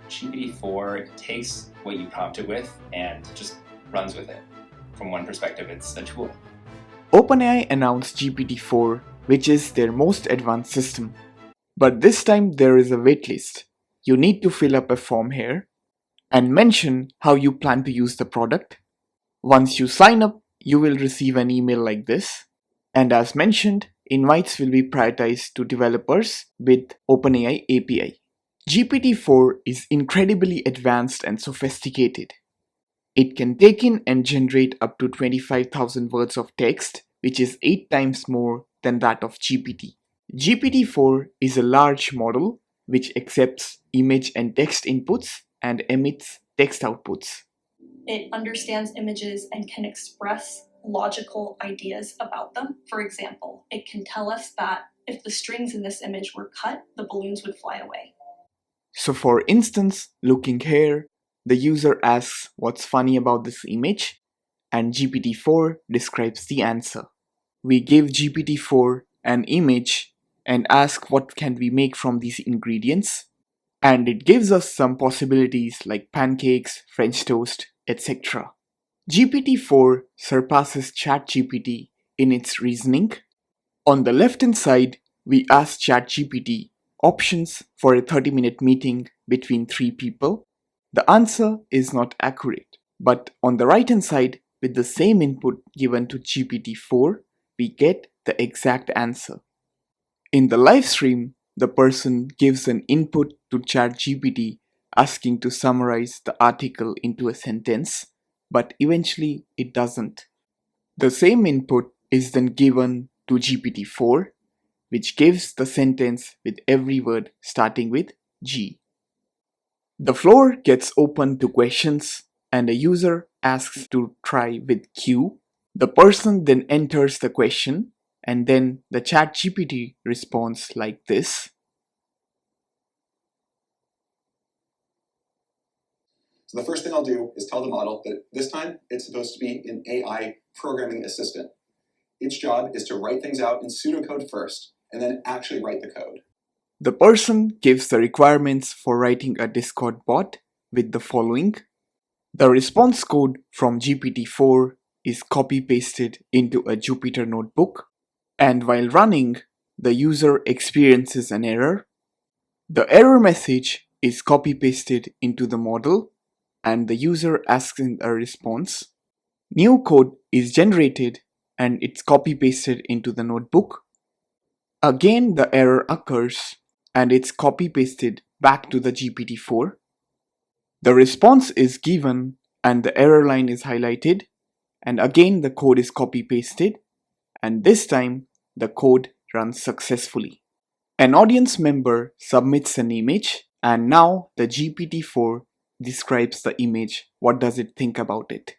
GPT-4 takes what you prompt it with and just runs with it. From one perspective, it's a tool. OpenAI announced GPT-4, which is their most advanced system. But this time there is a waitlist. You need to fill up a form here and mention how you plan to use the product. Once you sign up, you will receive an email like this. And as mentioned, invites will be prioritized to developers with OpenAI API. GPT-4 is incredibly advanced and sophisticated. It can take in and generate up to 25,000 words of text, which is 8 times more than that of GPT. GPT-4 is a large model which accepts image and text inputs and emits text outputs. It understands images and can express logical ideas about them. For example, it can tell us that if the strings in this image were cut, the balloons would fly away. So for instance, looking here, the user asks what's funny about this image, and GPT-4 describes the answer. We give GPT-4 an image and ask what can we make from these ingredients, and it gives us some possibilities like pancakes, French toast, etc. GPT-4 surpasses ChatGPT in its reasoning. On the left-hand side, we ask ChatGPT options for a 30-minute meeting between 3 people. The answer is not accurate, but on the right-hand side, with the same input given to GPT-4, we get the exact answer. In the live stream, the person gives an input to ChatGPT asking to summarize the article into a sentence, but eventually it doesn't. The same input is then given to GPT-4, which gives the sentence with every word starting with G. The floor gets open to questions and a user asks to try with Q. The person then enters the question and then the ChatGPT responds like this. So the first thing I'll do is tell the model that this time it's supposed to be an AI programming assistant. Its job is to write things out in pseudocode first and then actually write the code. The person gives the requirements for writing a Discord bot with the following. The response code from GPT-4 is copy-pasted into a Jupyter notebook, and while running, the user experiences an error. The error message is copy-pasted into the model, and the user asks in a response. New code is generated and it's copy-pasted into the notebook. Again, the error occurs and it's copy-pasted back to the GPT-4. The response is given and the error line is highlighted, and again the code is copy-pasted, and this time the code runs successfully. An audience member submits an image, and now the GPT-4 describes the image. What does it think about it?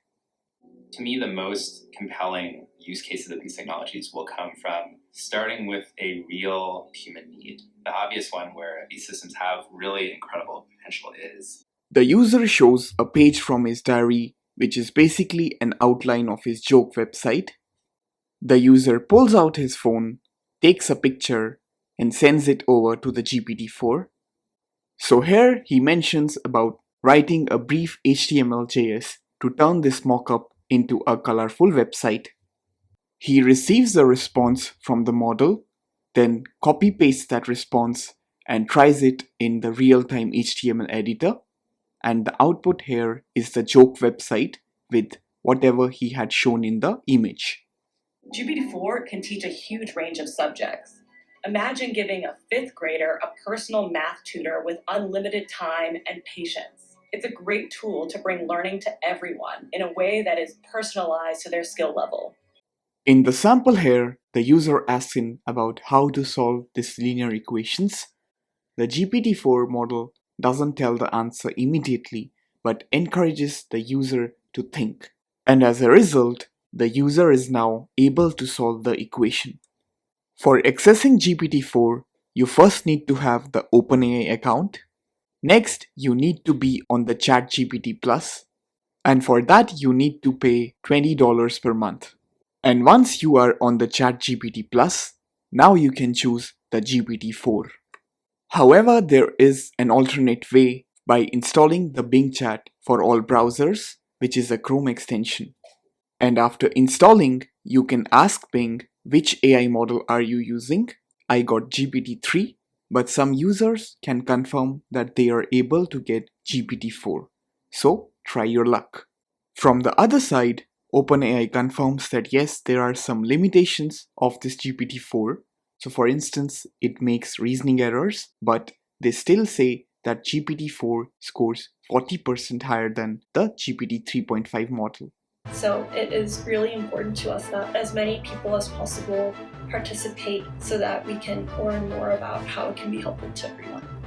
To me, the most compelling use cases of these technologies will come from starting with a real human need. The obvious one where these systems have really incredible potential is the user shows a page from his diary, which is basically an outline of his joke website. The user pulls out his phone, takes a picture, and sends it over to the GPT-4. So here he mentions about writing a brief HTML/JS to turn this mockup into a colorful website. He receives the response from the model, then copy-pastes that response and tries it in the real-time HTML editor, and the output here is the joke website with whatever he had shown in the image. GPT-4 can teach a huge range of subjects. Imagine giving a 5th grader a personal math tutor with unlimited time and patience. It's a great tool to bring learning to everyone in a way that is personalized to their skill level. In the sample here, the user asks him about how to solve these linear equations. The GPT-4 model doesn't tell the answer immediately, but encourages the user to think. And as a result, the user is now able to solve the equation. For accessing GPT-4, you first need to have the OpenAI account. Next, you need to be on the ChatGPT Plus, and for that you need to pay $20 per month. And once you are on the ChatGPT Plus, now you can choose the GPT-4. However, there is an alternate way by installing the Bing Chat for all browsers, which is a Chrome extension. And after installing, you can ask Bing, which AI model are you using? I got GPT-3, but some users can confirm that they are able to get GPT-4. So try your luck. From the other side, OpenAI confirms that yes, there are some limitations of this GPT-4. So for instance, it makes reasoning errors, but they still say that GPT-4 scores 40% higher than the GPT 3.5 model. So it is really important to us that as many people as possible participate so that we can learn more about how it can be helpful to everyone.